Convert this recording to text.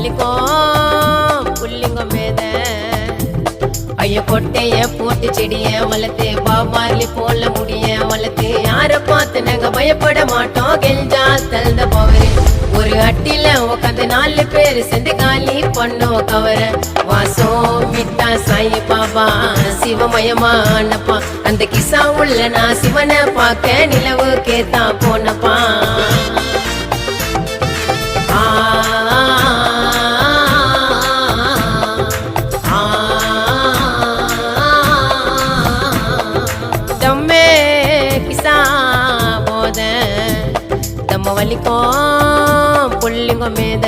வலிக்கும் புள்ளிங்கம் மேத ஐய கொட்டைய போட்டு செடிய வளர்த்து பாபாலி போல முடிய வளர்த்து யார பார்த்து நாங்க பயப்பட மாட்டோம் கெஞ்சா தள்ளுத போவரு ஒரு அட்டில உட்காந்து 4 பேர் சேர்ந்து காலி பண்ணோம் கவர வாசம் மிட்டா சாயி பாபா சிவமயமானப்பா அந்த கிசா உள்ள நான் சிவனை பார்க்க நிலவு கேத்தா போனப்பா தம்ம வலிக்கும் புள்ளிங்கம் மேத